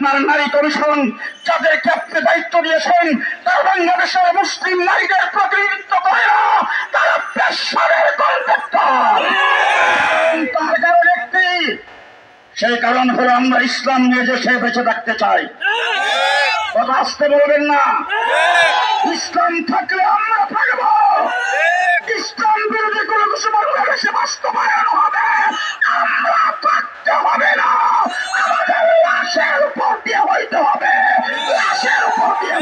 আপনার নারী কমিশন যাদেরকে আপনি দায়িত্ব দিয়েছেন তারা বাংলাদেশের মুসলিম নারীদের প্রতিনিধিত্ব করে না, তারা পেশারের কন্ট্রাক্টর। তার কারণ একটি, সেই কারণ হলো আমরা ইসলাম নিয়ে দেশে বেঁচে থাকতে চাই। কথা আসতে বলবেন না, ইসলাম থাকলে আমরা থাকবো। ইসলাম বিরোধী কোনো কিছু বাংলাদেশে বাস্তবায়ন হবে, আমরা থাকতে হবে না। আমাদের লাশের উপর দিয়ে হইতে হবে, লাশের উপর দিয়ে।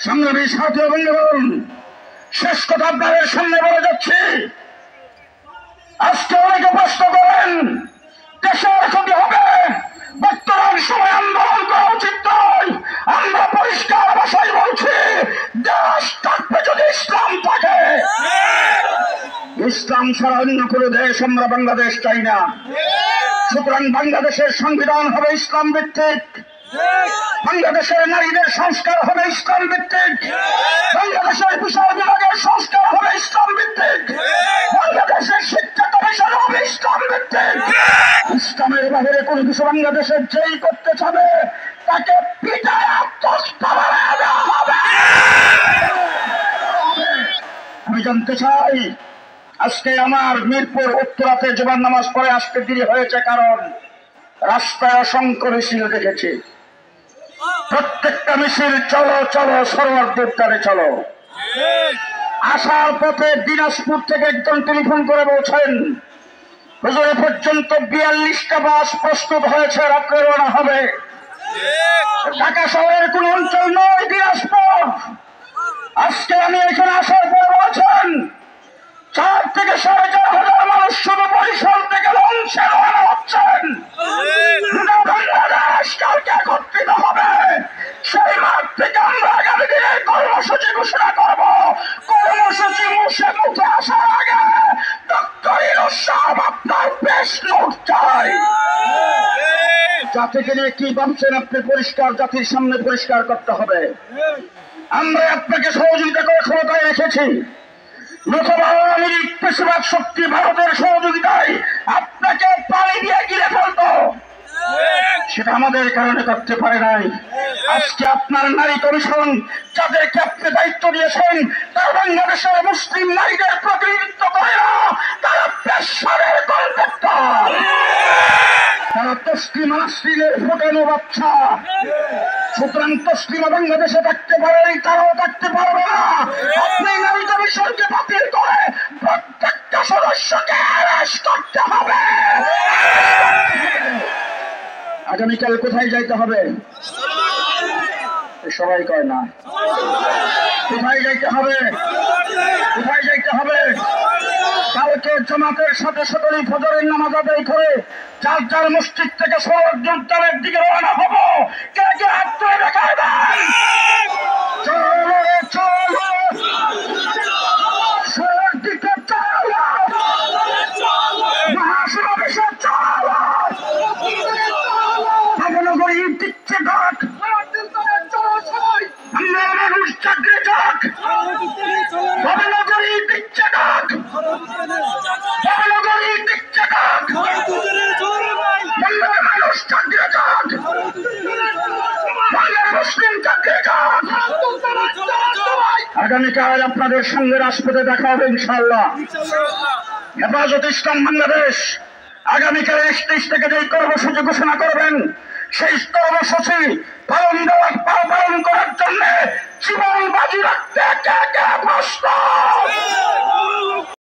সংগ্রামী সাথী বন্ধুগণ, শেষ কথা আপনাদের সামনে বলে যাচ্ছি। আজকে অনেকে প্রশ্ন করেন দেশের ক্ষতি হবে, বর্তমান সময় আন্দোলন করা উচিত নয়। আমরা পরিষ্কার ভাষায় বলছি, দেশ থাকবে যদি ইসলাম থাকে। ইসলাম ছাড়া অন্য কোনো দেশ আমরা বাংলাদেশ চাই না। সুতরাং বাংলাদেশের সংবিধান হবে ইসলাম ভিত্তিক, বাংলাদেশের নারীদের সংস্কার হবে ইসলাম ভিত্তিক, বাংলাদেশের বিচার বিভাগের সংস্কার হবে ইসলাম ভিত্তিক, বাংলাদেশের শিক্ষা কমিশন হবে ইসলাম ভিত্তিক। ইসলামের বাহিরে কোন কিছু বাংলাদেশের যেই করতে চাবে তাকে পিটায় দেওয়া হবে। আমি জানতে চাই, আজকে আমার মিরপুর উত্তরাতে জুমার নামাজ পড়ে আসতে দেরি হয়েছে, কারণ রাস্তায় অসংখ্য মিছিল দেখেছি। প্রত্যেকটা মিছিল চলো চলো সরোয়ার দ্বারে চলো। আসার পথে দিনাজপুর থেকে একজন টেলিফোন করে বলছেন, হুজুর পর্যন্ত 42টা বাস প্রস্তুত হয়েছে, রাত্রে রওনা হবে। ঢাকা শহরের কোন অঞ্চল নয় দিনাজপুর। আজকে আমি এখানে আসার পর বলছেন 4 থেকে 4,500 মানুষ শুধু বরিশাল থেকে লঞ্চে রওনা হচ্ছেন। বাংলাদেশ কালকে একত্রিত হবে, সেই মাঠ থেকে আমরা আগামী দিনে কর্মসূচি ঘোষণা করব। কর্মসূচি মুখে আসার আগে ডক্টর ইউনূস সাহেব আপনার বেশ নোট চাই। জাতিকে নিয়ে কি ভাবছেন আপনি, পরিষ্কার জাতির সামনে পরিষ্কার করতে হবে। আমরা আপনাকে সহযোগিতা করে ক্ষমতায় রেখেছি, নতুবা আওয়ামী লীগ পেশাবাদ শক্তি ভারতের সহযোগিতায় আপনাকে পানি দিয়ে গিলে ফেলতো। সেটা আমাদের কারণে করতে পারে নাই। আজকে আপনার নারী কমিশন যাদেরকে আপনি দায়িত্ব দিয়েছেন তারা বাংলাদেশের মুসলিম নারীদের প্রতিনিধিত্ব করে না, তারা পেশারের কন্ট্রাক্টর। তারা তসলিমা নাসরিনের ফোটানো বাচ্চা। সুতরাং তসলিমা বাংলাদেশে থাকতে পারেনি, তারাও থাকতে পারবে না। আপনি নারী কমিশনকে বাতিল করে প্রত্যেকটা সদস্যকে অ্যারেস্ট করতে হবে। আগামীকাল কোথায় যাইতে হবে সবাই কয় না, কোথায় যাইতে হবে, কোথায় যাইতে হবে? কালকে জামাতের সাথে সাথে ফজরের নামাজ আদায় করে যার যার মসজিদ থেকে সড়ক যোগদানের দিকে রওনা হবো। কে কে হাত তুলে দেখায় দেন? চলো চলো সড়ক দিকে চলো, মহাসমাবেশে চলো। নবনগরী দিচ্ছে ডাক, আমরা মানুষ চাকরি যাক। নবনগরী দিচ্ছে ডাক, নবনগরী দিচ্ছে ডাক, বাংলার মানুষ চাকরি যাক, বাংলার মুসলিম চাকরি যাক। আগামীকাল আপনাদের সঙ্গে রাজপথে দেখা হবে ইনশাআল্লাহ। হেফাজত ইসলাম বাংলাদেশ আগামীকাল 31 থেকে যে কর্মসূচি ঘোষণা করবেন, সেই কর্মসূচি পালন দেওয়ার